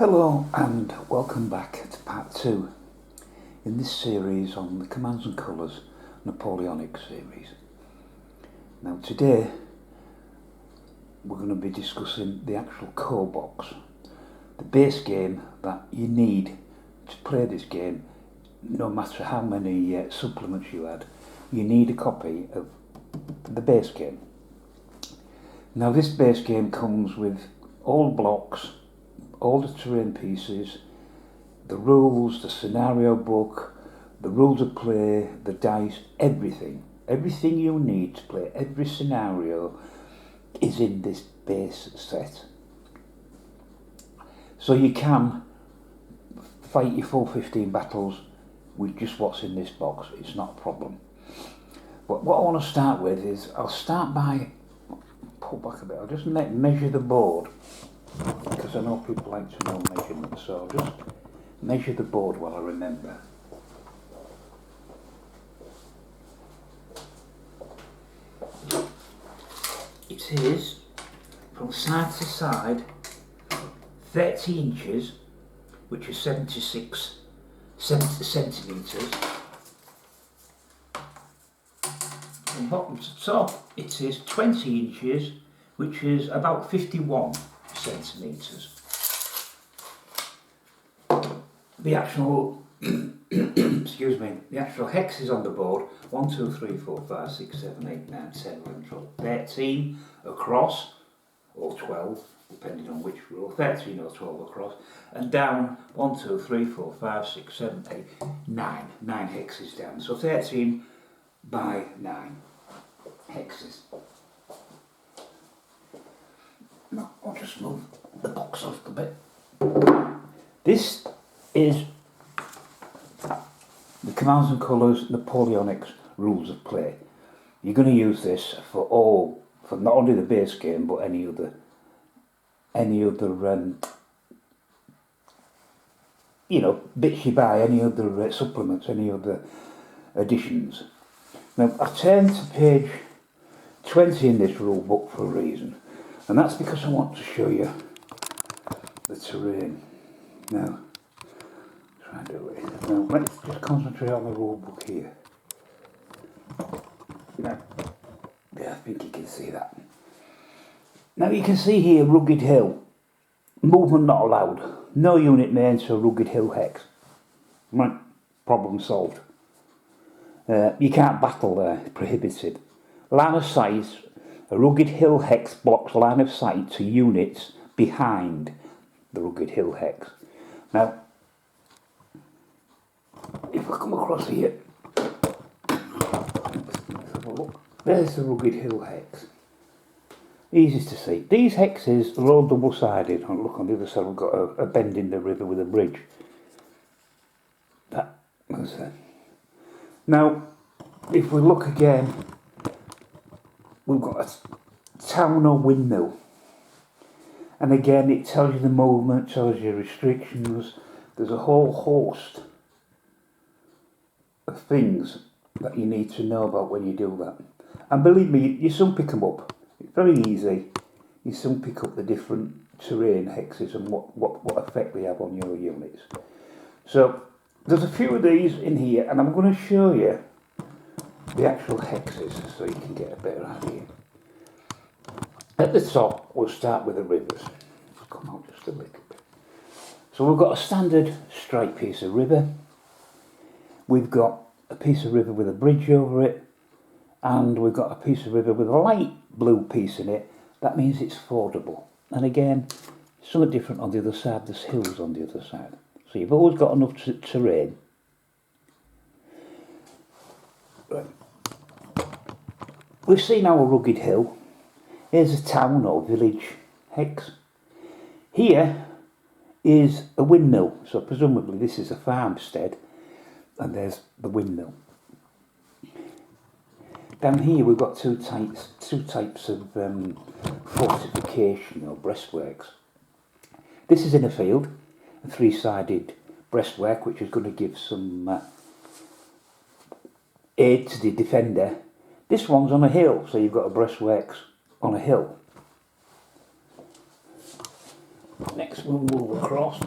Hello and welcome back to part 2 in this series on the Commands and Colours Napoleonics series. Now today we're going to be discussing the actual core box, the base game that you need to play this game. No matter how many supplements you add, you need a copy of the base game. Now this base game comes with all blocks, all the terrain pieces, the rules, the scenario book, the rules of play, the dice, everything. Everything you need to play every scenario is in this base set. So you can fight your full 15 battles with just what's in this box. It's not a problem. But what I want to start with is, I'll start by, pull back a bit, I'll just measure the board, because I know people like to know measurements, so I'll just measure the board while I remember. It is, from side to side, 30 inches, which is 76 centimetres. From bottom to top, it is 20 inches, which is about 51 centimetres. The actual excuse me, the actual hexes on the board: 1, 2, 3, 4, 5, 6, 7, 8, 9, 10, 11, 12, 13 across, or 12 depending on which rule, 13 or 12 across, and down 1, 2, 3, 4, 5, 6, 7, 8, 9 hexes down, so 13 by 9 hexes. Now I'll just move the box off a bit. This is the Commands and Colours Napoleonics rules of play. You're going to use this for not only the base game, but any other bits you buy, any other supplements, any other additions. Now I turn to page 20 in this rule book for a reason, and that's because I want to show you the terrain. Now, try and do it. Now let's just concentrate on the rule book here. Now, yeah, I think you can see that. Now you can see here, rugged hill, movement not allowed. No unit may enter a rugged hill hex. Right, problem solved. You can't battle there, it's prohibited. Line of sight, a rugged hill hex blocks line of sight to units behind the rugged hill hex. Now, if I come across here, let's have a look. There's the rugged hill hex. Easy to see. These hexes are all double-sided. And look, on the other side we've got a bend in the river with a bridge. That was it. Now, if we look again, we've got a town or windmill. And again, it tells you the movement, tells you restrictions. There's a whole host of things that you need to know about when you do that. And believe me, you soon pick them up. It's very easy. You soon pick up the different terrain hexes and what effect they have on your units. So there's a few of these in here, and I'm going to show you the actual hexes so you can get a better idea. At the top, we'll start with the rivers. Come out just a little bit. So we've got a standard straight piece of river. We've got a piece of river with a bridge over it, and we've got a piece of river with a light blue piece in it. That means it's fordable. And again, something different on the other side. There's hills on the other side. So you've always got enough terrain. Right. We've seen our rugged hill. Here's a town or village hex. Here is a windmill, so presumably this is a farmstead, and there's the windmill. Down here we've got two types of fortification or breastworks. This is in a field, a three-sided breastwork, which is going to give some aid to the defender. This one's on a hill, so you've got a breastworks on a hill. Next we'll move across.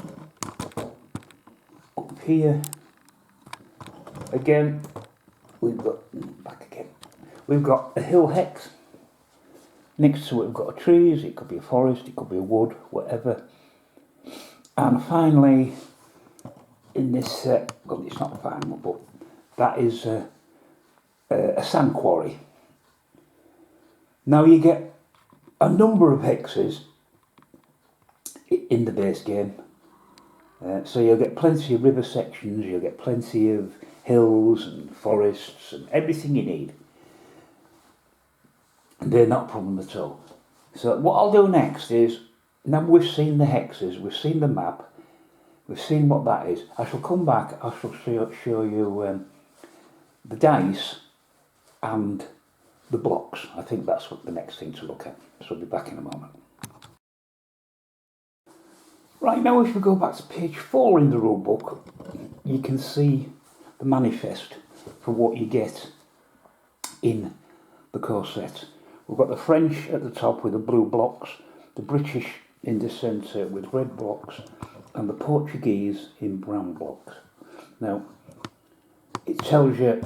Up here, again, we've got a hill hex. Next to it we've got a trees, it could be a forest, it could be a wood, whatever. And finally, in this, well, it's not final, but that is a sand quarry. Now you get a number of hexes in the base game. So you'll get plenty of river sections, you'll get plenty of hills and forests and everything you need. They're not a problem at all. So what I'll do next is, now we've seen the hexes, we've seen the map, we've seen what that is, I shall come back, I shall show you the dice and the blocks. I think that's what the next thing to look at. So I'll be back in a moment. Right, now if we go back to page 4 in the rule book, you can see the manifest for what you get in the core set. We've got the French at the top with the blue blocks, the British in the centre with red blocks, and the Portuguese in brown blocks. Now, it tells you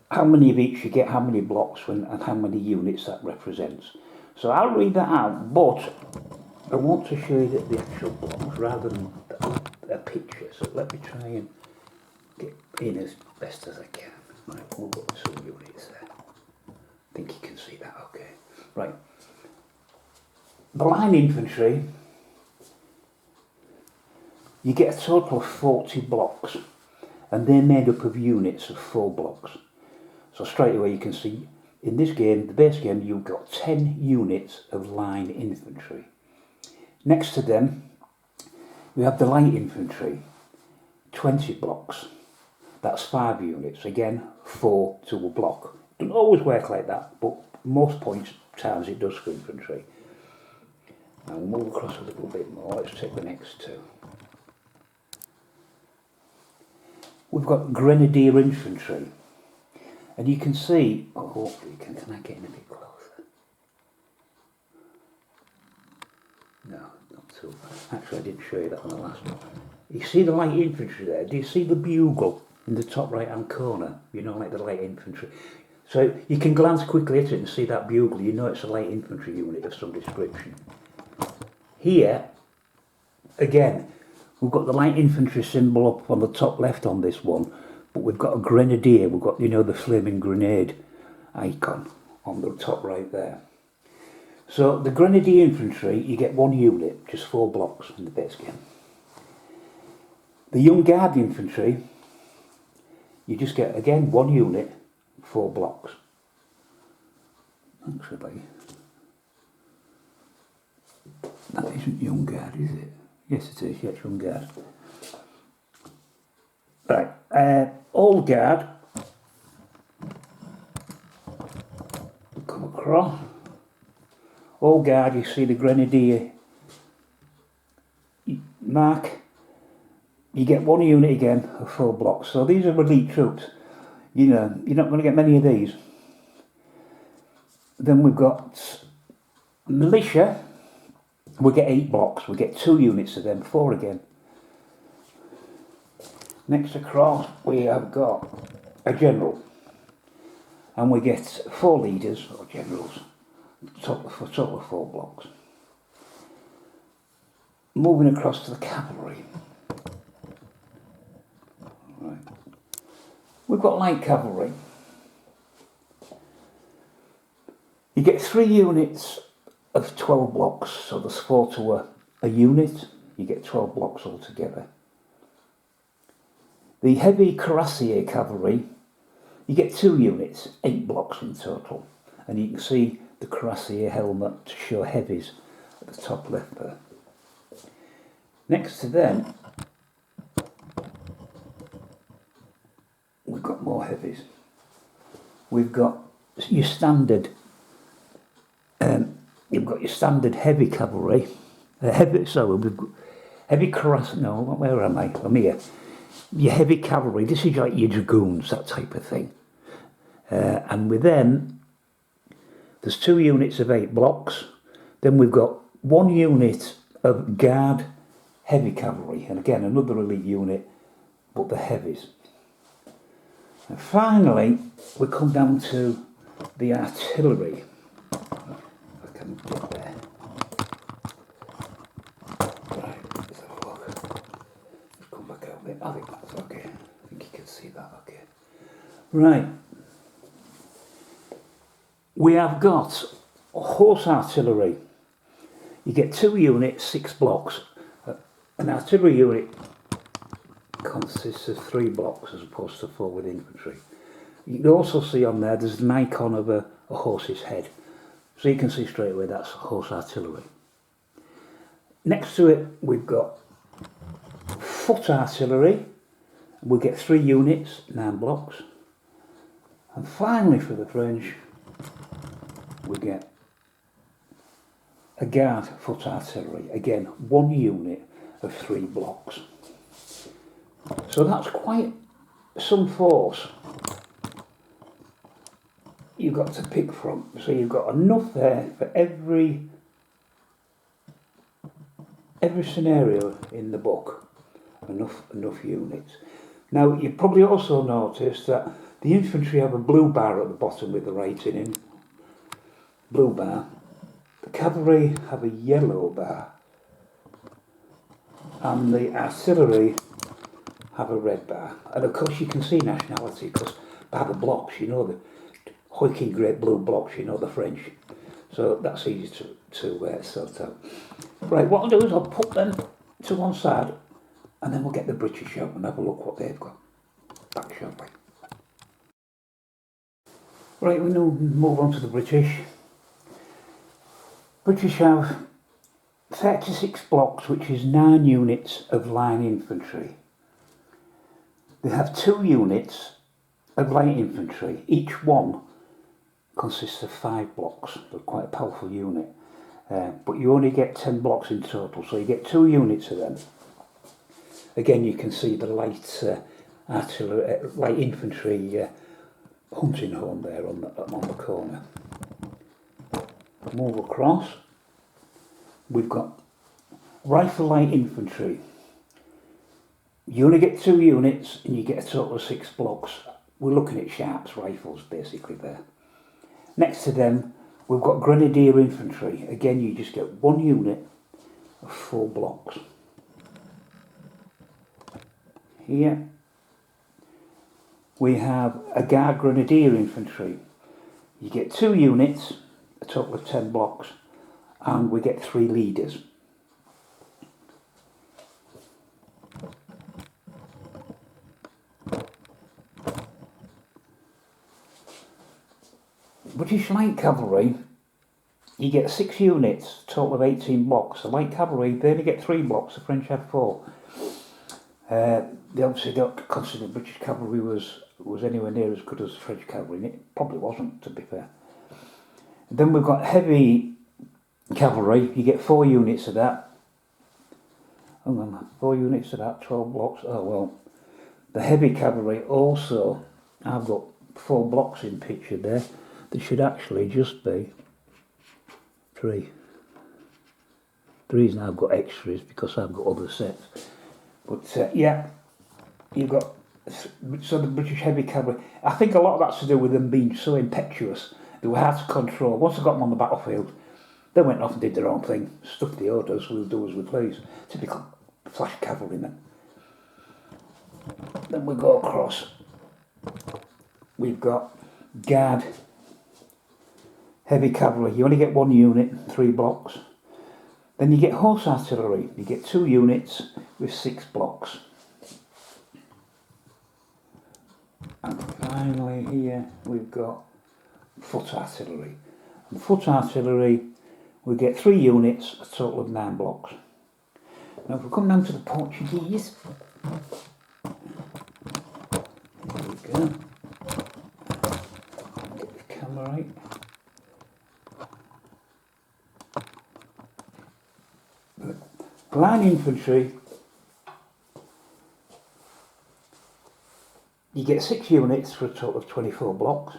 how many of each you get, how many blocks, and how many units that represents. So I'll read that out, but I want to show you the actual blocks rather than a picture. So let me try and get in as best as I can. Right, we'll go to some units there. I think you can see that okay. Right. The line infantry, you get a total of 40 blocks, and they're made up of units of 4 blocks. So straight away you can see in this game, the base game, you've got 10 units of line infantry. Next to them, we have the light infantry, 20 blocks. That's 5 units, again 4 to a block. Doesn't always work like that, but most times it does for infantry. Now we'll move across a little bit more. Let's take the next two. We've got grenadier infantry, and you can see, oh, hopefully can I get in a bit closer? No, not too bad. Actually I didn't show you that on the last one. You see the light infantry there? Do you see the bugle in the top right hand corner? You know, like the light infantry. So you can glance quickly at it and see that bugle, you know it's a light infantry unit of some description. Here, again, we've got the light infantry symbol up on the top left on this one, but we've got a grenadier, we've got, you know, the flaming grenade icon on the top right there. So the grenadier infantry, you get 1 unit, just 4 blocks in the base game. The young guard infantry, you just get, again, 1 unit, 4 blocks. Actually, that isn't young guard, is it? Yes it is, yes, young guard. Right, old guard, come across. Old guard, you see the grenadier mark, you get 1 unit again of 4 blocks. So these are elite troops. You know, you're not going to get many of these. Then we've got militia, we get 8 blocks, we get 2 units of them, 4 again. Next across we have got a general, and we get 4 leaders or generals, total of 4 blocks. Moving across to the cavalry. Right. We've got light cavalry. You get 3 units of 12 blocks, so there's 4 to a unit, you get 12 blocks altogether. The heavy cuirassier cavalry, you get 2 units, 8 blocks in total, and you can see the cuirassier helmet to show heavies at the top left there. Next to them, we've got more heavies. We've got your standard, you've got your standard heavy cavalry, heavy cuirassier, no, where am I? I'm here. Your heavy cavalry, this is like your dragoons, that type of thing. And with them, there's 2 units of 8 blocks. Then we've got 1 unit of guard heavy cavalry, and again another elite unit, but the heavies. And finally, we come down to the artillery. If I can get there. Right, let's have a look. Let's come back out a bit. I think that's okay. I think you can see that okay. Right. We have got horse artillery. You get 2 units, 6 blocks. An artillery unit consists of 3 blocks as opposed to 4 with infantry. You can also see on there, there's an icon of a horse's head. So you can see straight away that's horse artillery. Next to it, we've got foot artillery. We get 3 units, 9 blocks. And finally for the French, we get a guard foot artillery. Again, 1 unit of 3 blocks. So that's quite some force you've got to pick from. So you've got enough there for every scenario in the book. Enough units. Now you probably also noticed that the infantry have a blue bar at the bottom with the writing in. Blue bar. The cavalry have a yellow bar. And the artillery have a red bar. And of course you can see nationality because by the blocks, you know the hoiking great blue blocks, you know the French. So that's easy to sort out. Right, what I'll do is I'll put them to one side and then we'll get the British out and have a look what they've got. Back shortly. Right, we now move on to the British. British have 36 blocks, which is 9 units of line infantry. They have 2 units of light infantry. Each one consists of 5 blocks. They're quite a powerful unit. But you only get 10 blocks in total, so you get 2 units of them. Again, you can see the light artillery, light infantry hunting horn there on the corner. Move across. We've got rifle light infantry. You only get 2 units and you get a total of 6 blocks. We're looking at Sharps rifles basically there. Next to them we've got grenadier infantry. Again, you just get 1 unit of 4 blocks. Here we have a guard grenadier infantry. You get 2 units, a total of 10 blocks, and we get 3 leaders. British light cavalry, you get 6 units, total of 18 blocks. The light cavalry, they only get 3 blocks, the French have 4. They obviously don't consider British cavalry was anywhere near as good as French cavalry, and it probably wasn't, to be fair. And then we've got heavy cavalry, you get 4 units of that. Hang on, 4 units of that, 12 blocks. Oh well. The heavy cavalry also, I've got 4 blocks in pictured there. There should actually just be 3. The reason I've got extras because I've got other sets. But yeah, you've got, so the British heavy cavalry, I think a lot of that's to do with them being so impetuous. They were hard to control. Once they got them on the battlefield, they went off and did their own thing. Stuck the orders, we'll do as we please. Typical flash cavalrymen. Then we go across. We've got guard heavy cavalry. You only get 1 unit, 3 blocks. Then you get horse artillery. You get 2 units with 6 blocks. And finally here we've got foot artillery. And foot artillery, we get 3 units, a total of 9 blocks. Now if we come down to the Portuguese, there we go. Get the camera right. Line infantry, you get 6 units for a total of 24 blocks.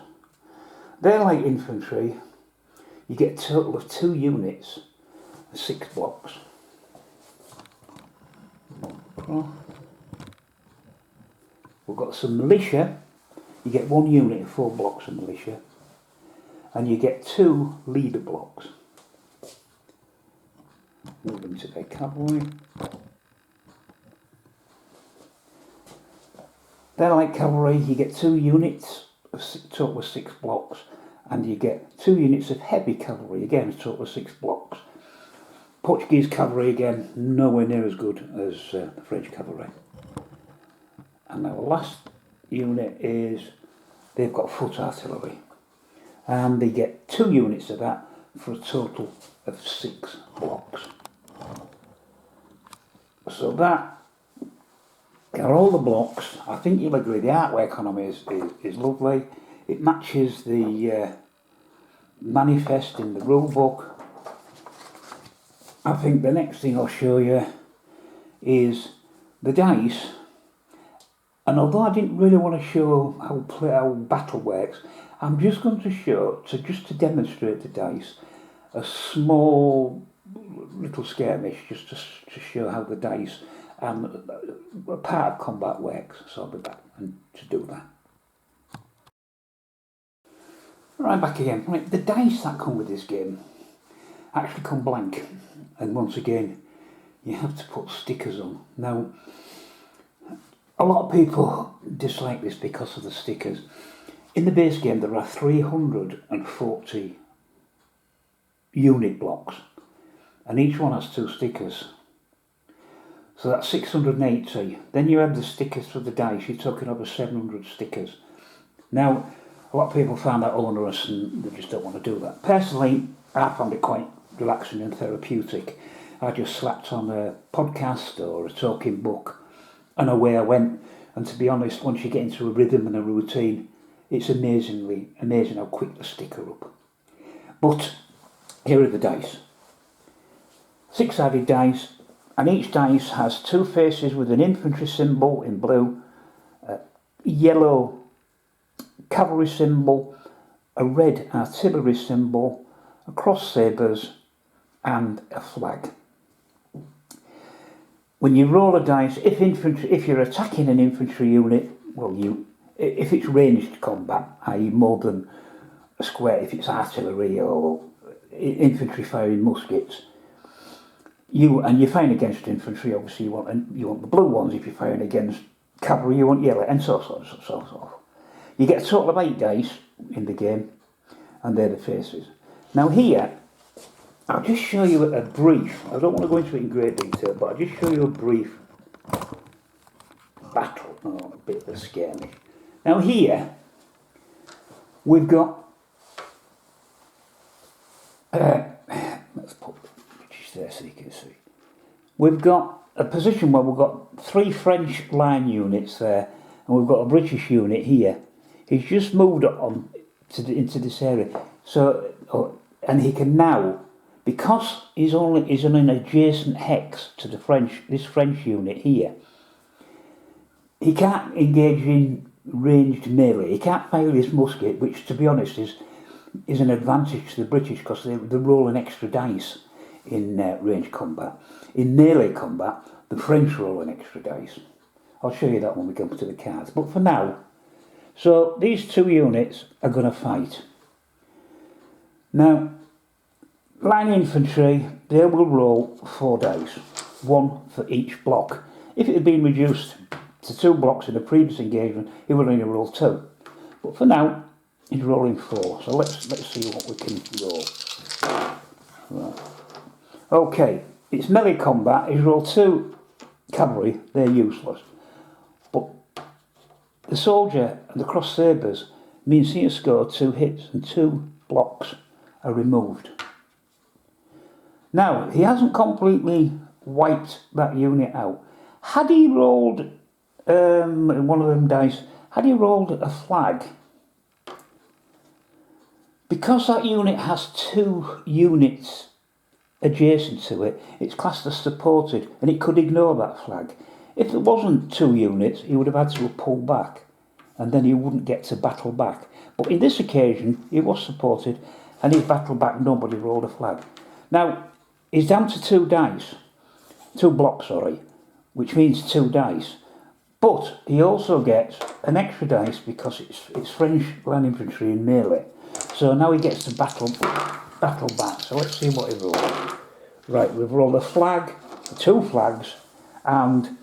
They're light infantry, you get a total of 2 units, 6 blocks. Oh. We've got some militia. You get 1 unit of 4 blocks of militia, and you get 2 leader blocks. Move them to their cavalry. They're like cavalry. You get 2 units, a total of 6 blocks, and you get 2 units of heavy cavalry, again a total of 6 blocks. Portuguese cavalry, again, nowhere near as good as the French cavalry. And our last unit is, they've got foot artillery, and they get 2 units of that for a total of 6 blocks. So that are all the blocks. I think you'll agree the artwork on them is lovely. It matches the manifest in the rule book. I think the next thing I'll show you is the dice. And although I didn't really want to show how battle works, I'm just going to show, just to demonstrate the dice, a small little skirmish, just to show how the dice and a part of combat works. So I'll be back and to do that. Right, back again. Right, the dice that come with this game actually come blank, and once again you have to put stickers on. Now, a lot of people dislike this because of the stickers. In the base game there are 340 unit blocks, and each one has 2 stickers. So that's 680. Then you add the stickers for the dice, you're talking over 700 stickers. Now, a lot of people find that onerous and they just don't want to do that. Personally, I found it quite relaxing and therapeutic. I just slapped on a podcast or a talking book and away I went. And to be honest, once you get into a rhythm and a routine, it's amazing how quick the sticker up. But here are the dice. 6-sided dice, and each dice has 2 faces with an infantry symbol in blue, a yellow cavalry symbol, a red artillery symbol, a cross sabres, and a flag. When you roll a dice, if you're attacking an infantry unit, if it's ranged combat, i.e. more than a square, if it's artillery or infantry firing muskets, you're firing against infantry, obviously you want the blue ones. If you're firing against cavalry, you want yellow, and so on. You get a total of 8 dice in the game, and they're the faces. Now here, I'll just show you a brief, I don't want to go into it in great detail, but I'll just show you a brief battle, a bit of a skirmish. Now here, we've got, let's put British there so you can see. We've got a position where we've got 3 French line units there, and we've got a British unit here. He's just moved on into this area, so and he can now, because he's in an adjacent hex to this French unit here, he can't engage in ranged melee. He can't fire his musket, which, to be honest, is an advantage to the British because they roll an extra dice in range combat. In melee combat, the French roll an extra dice. I'll show you that when we come to the cards. But for now, so these 2 units are going to fight. Now, line infantry, they will roll 4 dice, 1 for each block. If it had been reduced to 2 blocks in a previous engagement, he would only roll 2. But for now, he's rolling 4. So let's see what we can roll. Right. Okay, it's melee combat. He's rolled 2 cavalry. They're useless. But the soldier and the cross sabres means he has scored 2 hits and 2 blocks are removed. Now, he hasn't completely wiped that unit out. Had he rolled one of them dice, had he rolled a flag, because that unit has 2 units adjacent to it, it's classed as supported, and it could ignore that flag. If there wasn't 2 units, he would have had to pull back, and then he wouldn't get to battle back. But in this occasion, he was supported, and he battled back, nobody rolled a flag. Now, he's down to 2 blocks, sorry. which means 2 dice. But he also gets an extra dice because it's French land infantry in melee. So now he gets to battle back. So let's see what he rolls. Right, we've rolled a flag, 2 flags, and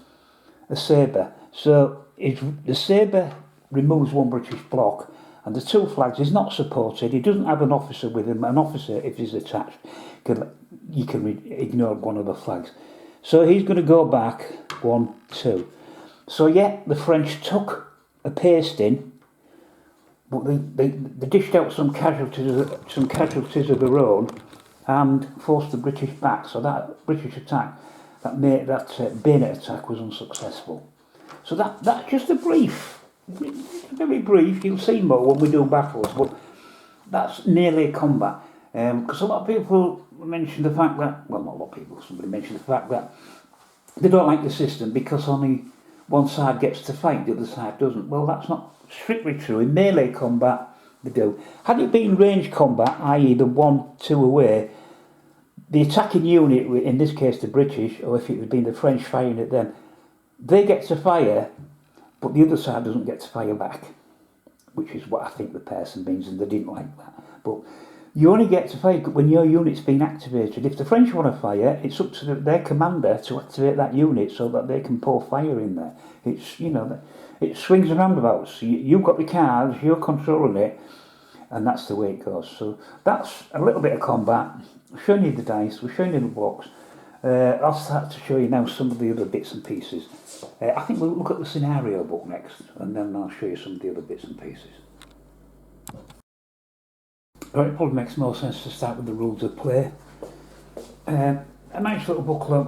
a sabre. So the sabre removes 1 British block, and the 2 flags is not supported. He doesn't have an officer with him. An officer, if he's attached, you can ignore one of the flags. So he's going to go back 1, 2. So yeah, the French took a pasting, but they dished out some casualties of their own, and forced the British back. So that British attack, that bayonet attack, was unsuccessful. So that's just a brief, very brief. You'll see more when we do battles, but that's nearly combat. Because a lot of people mention the fact that, well, not a lot of people, somebody mentioned the fact that they don't like the system because only one side gets to fight, the other side doesn't. Well, that's not strictly true. In melee combat, they do. Had it been range combat, i.e. the 1-2 away, the attacking unit, in this case the British, or if it had been the French firing at them, they get to fire, but the other side doesn't get to fire back, which is what I think the person means, and they didn't like that. But you only get to fire when your unit's been activated. If the French want to fire, it's up to their commander to activate that unit so that they can pour fire in there. It's, it swings and roundabouts. You've got the cards, you're controlling it, and that's the way it goes. So that's a little bit of combat. We're showing you the dice, we're showing you the blocks. I'll start to show you now some of the other bits and pieces. I think we'll look at the scenario book next, and then I'll show you some of the other bits and pieces. Right, it probably makes more sense to start with the rules of play. A nice little booklet,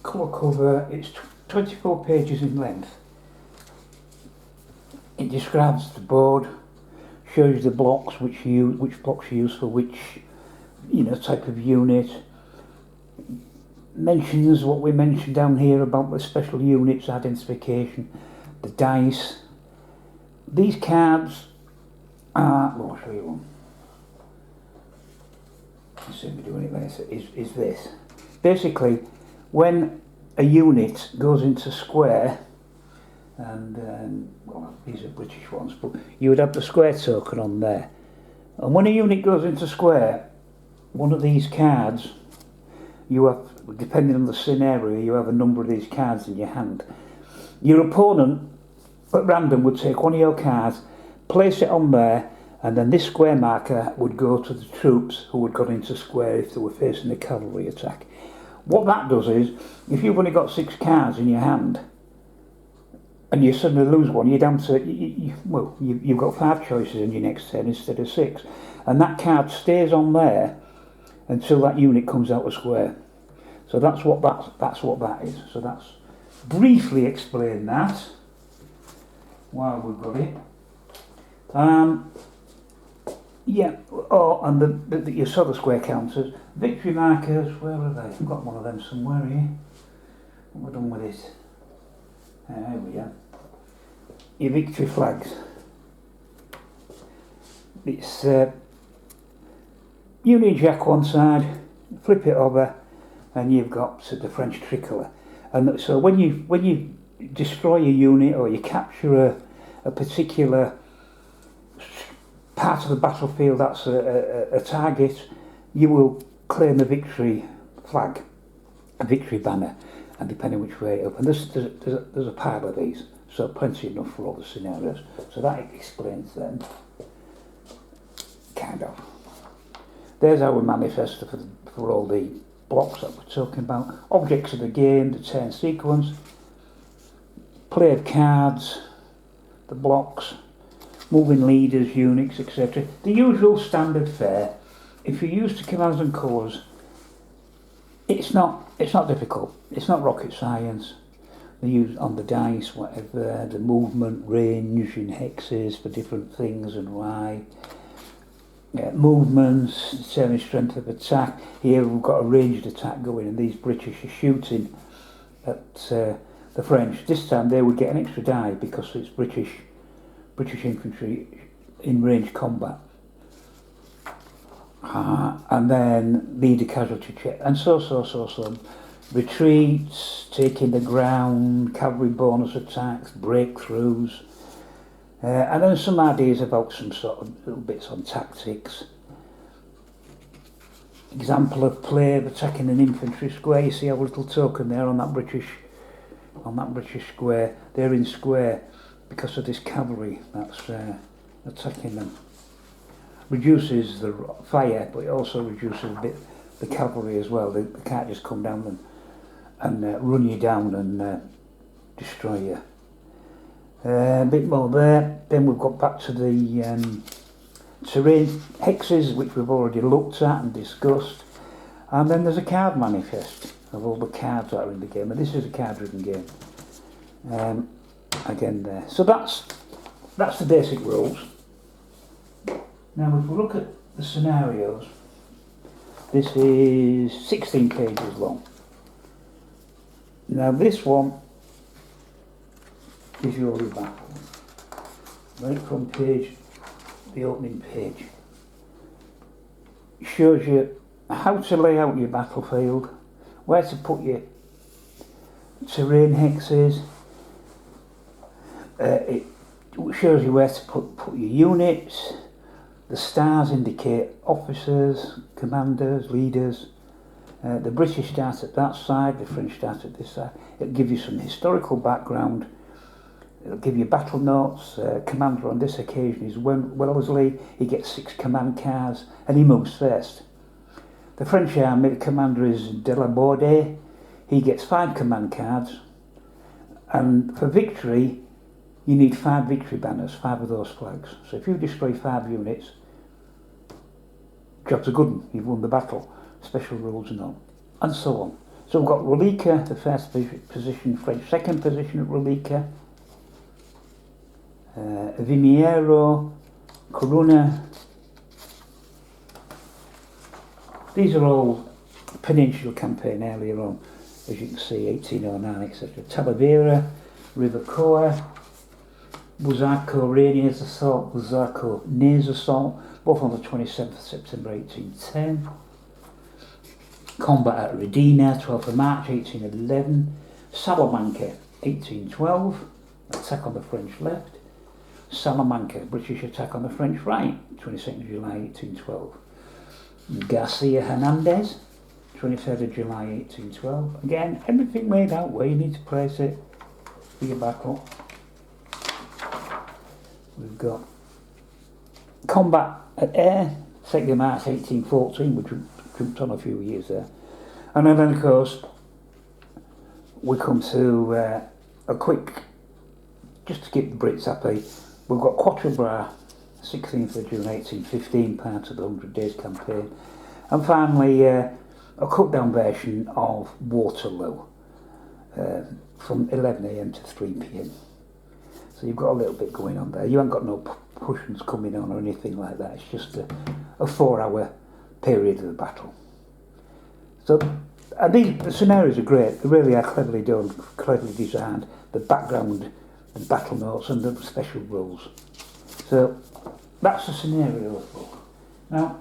colour cover. It's 24 pages in length. It describes the board, shows you the blocks, which blocks you use for which type of unit. Mentions what we mentioned down here about the special units identification, the dice. These cards are, well, I'll show you one. You see me doing it later. Is this. Basically, when a unit goes into square, and well, these are British ones, but you would have the square token on there. And when a unit goes into square, one of these cards, you have, depending on the scenario, you have a number of these cards in your hand. Your opponent, at random, would take one of your cards, place it on there, and then this square marker would go to the troops who had got into square if they were facing a cavalry attack. What that does is, if you've only got 6 cards in your hand, and you suddenly lose one, you're down to, you've got 5 choices in your next turn instead of 6. And that card stays on there until that unit comes out of square. So that's what that is. So that's briefly explain that while we've got it. And you saw the square counters. Victory markers, where are they? I've got one of them somewhere here. What have we done with it? There we are. Your victory flags. It's Union Jack one side, flip it over, and you've got the French tricolour. And so when you destroy a unit or you capture a particular part of the battlefield that's a target, you will claim a victory flag, a victory banner, and depending which way up. And there's a pile of these, so plenty enough for all the scenarios. So that explains them, kind of. There's our manifesto for all the blocks that we're talking about. Objects of the game, the turn sequence, play of cards, the blocks, moving leaders, units, etc. The usual standard fare. If you're used to commands and colours, it's not difficult. It's not rocket science. They use on the dice, whatever, the movement, range in hexes for different things and why. Movements, determine strength of attack. Here we've got a ranged attack going, and these British are shooting at the French. This time they would get an extra die because it's British infantry in range combat. And then leader casualty check, and so. retreats, taking the ground, cavalry bonus attacks, breakthroughs, and then some ideas about some sort of little bits on tactics. Example of play of attacking an infantry square. You see our little token there on that British square. They're in square because of this cavalry that's attacking them. Reduces the fire, but it also reduces a bit the cavalry as well. They can't just come down and run you down and destroy you. A bit more there. Then we've got back to the terrain hexes, which we've already looked at and discussed. And then there's a card manifest of all the cards that are in the game. And this is a card-driven game. Again there. So that's the basic rules. Now if we look at the scenarios, this is 16 pages long. Now this one gives you all your battle. Right from the opening page. It shows you how to lay out your battlefield, where to put your terrain hexes. It shows you where to put your units. The stars indicate officers, commanders, leaders. The British start at that side, the French start at this side. It'll give you some historical background. It'll give you battle notes. Commander on this occasion is Wellesley. He gets 6 command cards and he moves first. The French army, the commander is Delaborde. He gets 5 command cards. And for victory, you need 5 victory banners, 5 of those flags. So if you destroy 5 units, job's a good one. You've won the battle. Special rules and all. And so on. So we've got Relica, the first position, French second position at Relica. Vimiero, Coruna. These are all Peninsular campaign earlier on, as you can see, 1809, etc. Talavera, Rivercoa, Buzaco, Rainier's assault, Buzaco, Ney's assault, both on the 27th of September 1810. Combat at Redina, 12th of March 1811. Salamanca, 1812, attack on the French left. Salamanca, British attack on the French right, 22nd of July 1812. Garcia Hernandez, 23rd of July 1812. Again, everything laid out where you need to place it for your battle. We've got combat at Aire, 2nd of March 1814, which jumped on a few years there. And then of course, we come to a quick, just to keep the Brits happy, we've got Quatre Bras, 16th of June 1815, part of the 100 Days campaign. And finally, a cut down version of Waterloo, from 11 AM to 3 PM. So you've got a little bit going on there. You haven't got no Prussians coming on or anything like that. It's just a 4-hour period of the battle. So the scenarios are great. They really are cleverly done, cleverly designed. The background, the battle notes and the special rules. So that's the scenarios book. Now,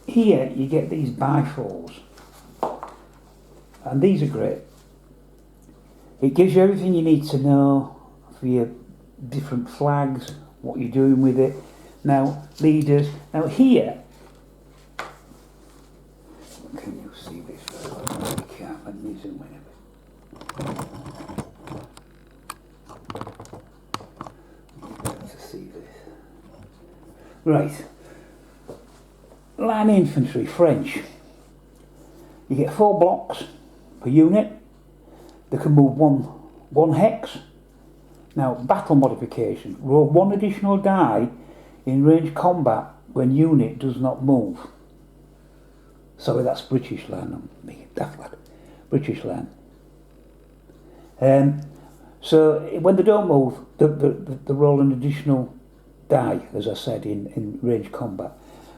here you get these bifolds. And these are great. It gives you everything you need to know for your different flags, what you're doing with it. Now, leaders. Now here, can you see this? I can't. Let me zoom in a bit. To see this. Right. Line infantry, French. You get 4 blocks per unit. They can move one hex. Now, battle modification. Roll 1 additional die in range combat when unit does not move. Sorry, that's British land. British land. So when they don't move, they roll an additional die, as I said, in range combat.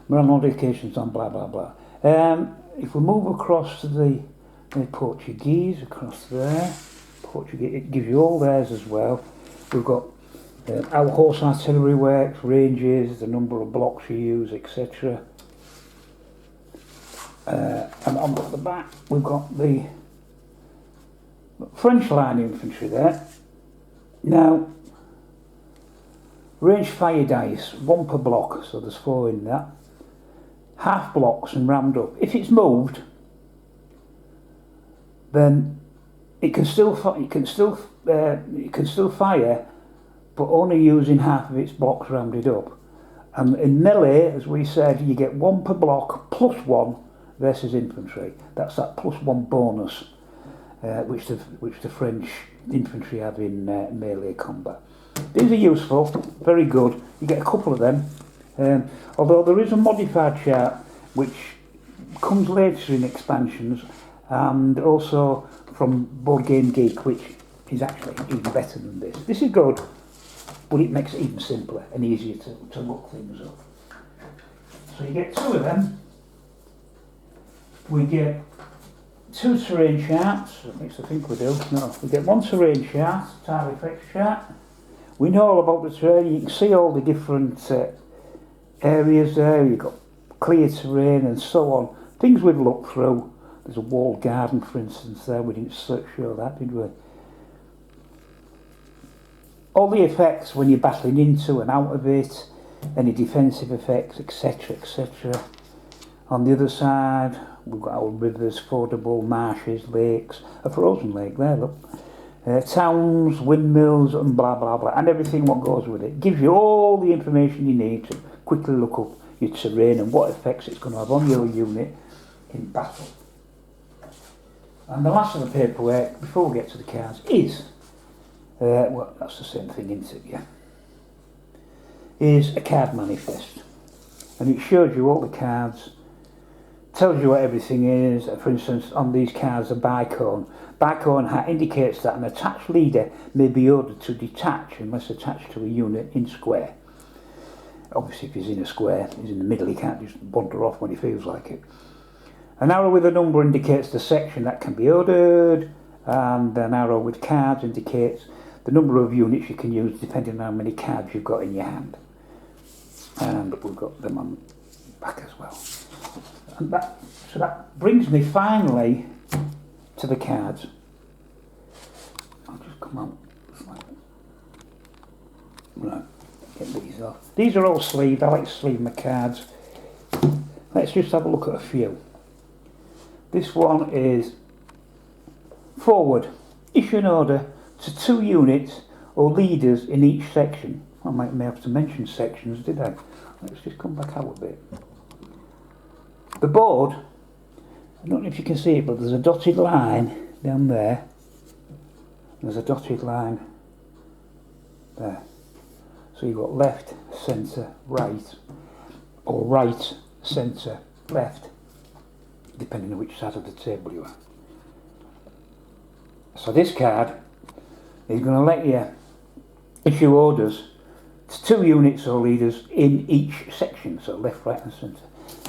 Morale modifications on blah blah blah. If we move across to the Portuguese, across there, Portuguese, it gives you all theirs as well. We've got our horse artillery works, ranges, the number of blocks you use, etc. And on the back we've got the French line infantry there. Now, range fire dice, 1 per block, so there's 4 in that. Half blocks and rammed up. If it's moved, then it can still fire, but only using half of its blocks rammed up. And in melee, as we said, you get 1 per block plus 1 versus infantry. That's that plus 1 bonus, which the French infantry have in melee combat. These are useful, very good. You get a couple of them. Although there is a modified chart which comes later in expansions, and also from Board Game Geek, which is actually even better than this. This is good, but it makes it even simpler and easier to look things up. So you get 2 of them. We get 2 terrain charts, at least I think we do. No, we get 1 terrain chart, tile effects chart. We know all about the terrain. You can see all the different areas there. You've got clear terrain and so on. Things we've looked through. There's a walled garden, for instance, there. We didn't show that, did we? All the effects when you're battling into and out of it, any defensive effects, etc., etc. On the other side, we've got our rivers, fordable, marshes, lakes, a frozen lake there, look. Towns, windmills, and blah blah blah, and everything what goes with it. Gives you all the information you need to quickly look up your terrain and what effects it's going to have on your unit in battle. And the last of the paperwork, before we get to the cards, is, well, that's the same thing, isn't it, yeah, is a card manifest. And it shows you all the cards, tells you what everything is. For instance, on these cards, a bicone. Bicone hat indicates that an attached leader may be ordered to detach unless attached to a unit in square. Obviously, if he's in a square, he's in the middle, he can't just wander off when he feels like it. An arrow with a number indicates the section that can be ordered, and an arrow with cards indicates the number of units you can use depending on how many cards you've got in your hand. And we've got them on the back as well. And so that brings me finally to the cards. I'll just come on. Right, get these off. These are all sleeved. I like to sleeve my cards. Let's just have a look at a few. This one is forward. Issue an order to 2 units or leaders in each section. I may have to mention sections, did I? Let's just come back out a bit. The board, I don't know if you can see it, but there's a dotted line down there. There's a dotted line there. So you've got left, centre, right, or right, centre, left, depending on which side of the table you are. So this card is going to let you issue orders to 2 units or leaders in each section, so left, right and centre.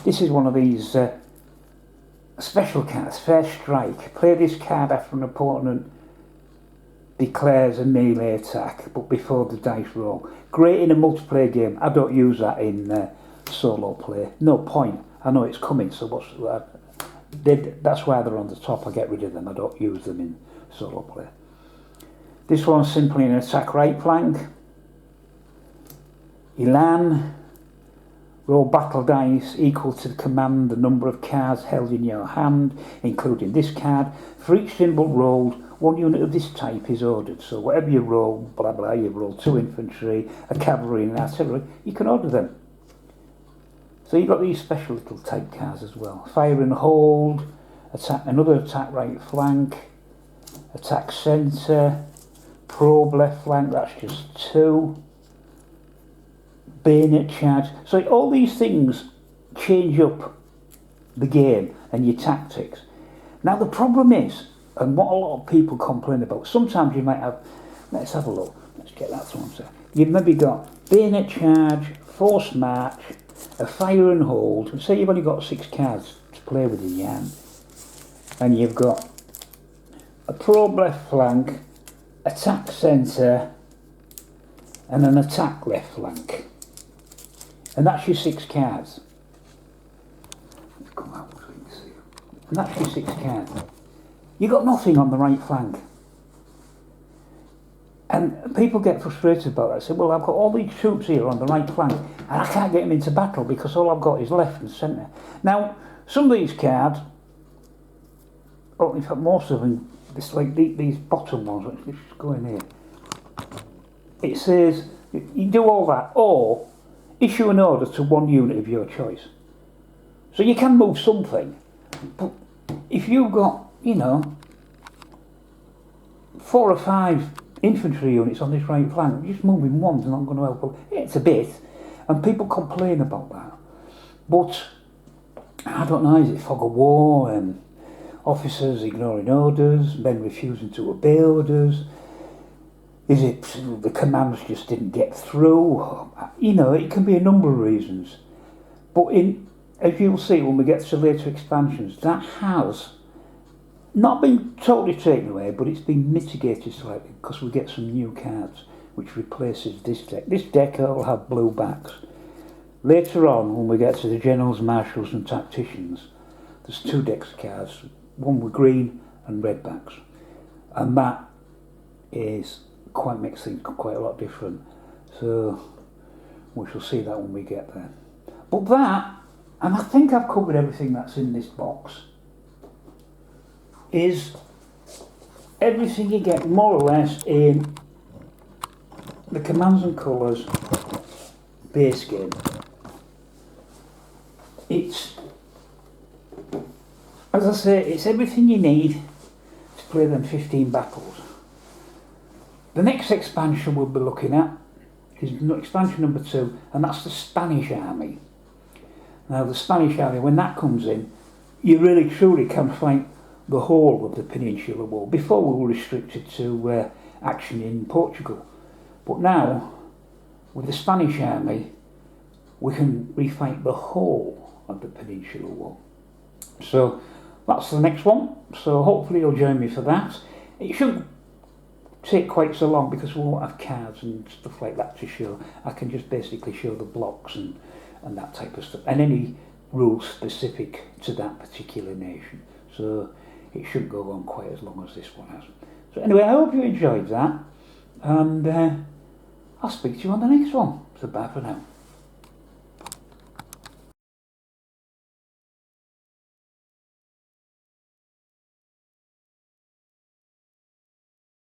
This is one of these special cards, Fair Strike. Play this card after an opponent declares a melee attack, but before the dice roll. Great in a multiplayer game. I don't use that in solo play. No point. I know it's coming, so that's why they're on the top. I get rid of them. I don't use them in solo play. This one's simply an attack right flank. Elan. Roll battle dice equal to the command the number of cards held in your hand, including this card. For each symbol rolled, 1 unit of this type is ordered. So whatever you roll, blah blah, you roll 2 infantry, a cavalry and an artillery, you can order them. So you've got these special little type cards as well. Fire and hold, attack, another attack right flank, attack centre, probe left flank, that's just 2. Bayonet charge. So all these things change up the game and your tactics. Now the problem is, and what a lot of people complain about, sometimes you might have, let's have a look, let's get that one. So you've maybe got bayonet charge, force march, a fire and hold, and say you've only got 6 cards to play with in your hand, and you've got a probe left flank, attack centre, and an attack left flank. And that's your 6 cards. Let's come out so you can see and that's your 6 cards. You've got nothing on the right flank. And people get frustrated about that. Say, well, I've got all these troops here on the right flank, and I can't get them into battle because all I've got is left and centre. Now, some of these cards, oh, in fact, most of them, it's like these bottom ones, let's just go in here. It says, you do all that, or issue an order to one unit of your choice. So you can move something, but if you've got, you know, 4 or 5 infantry units on this right flank, just moving one's not going to help. It's a bit, and people complain about that. But I don't know, is it fog of war, officers ignoring orders, men refusing to obey orders? Is it the commands just didn't get through? You know, it can be a number of reasons. But as you'll see when we get to later expansions, that has not been totally taken away, but it's been mitigated slightly because we get some new cards which replaces this deck. This deck will have blue backs. Later on, when we get to the generals, marshals and tacticians, there's 2 decks of cards, one with green and red backs. And that is quite makes things quite a lot different. So we shall see that when we get there. But that, and I think I've covered everything that's in this box, is everything you get more or less in the Commands and Colours base game. It's, as I say, it's everything you need to play them 15 battles. The next expansion we'll be looking at is expansion number 2, and that's the Spanish army. Now the Spanish army, when that comes in, you really truly can fight the whole of the Peninsular War. Before we were restricted to action in Portugal, but now with the Spanish army we can refight the whole of the Peninsular War. So that's the next one, so hopefully you'll join me for that. It shouldn't take quite so long because we won't have cards and stuff like that to show. I can just basically show the blocks and that type of stuff, and any rules specific to that particular nation. So it shouldn't go on quite as long as this one has. So anyway, I hope you enjoyed that, and I'll speak to you on the next one. So bye for now.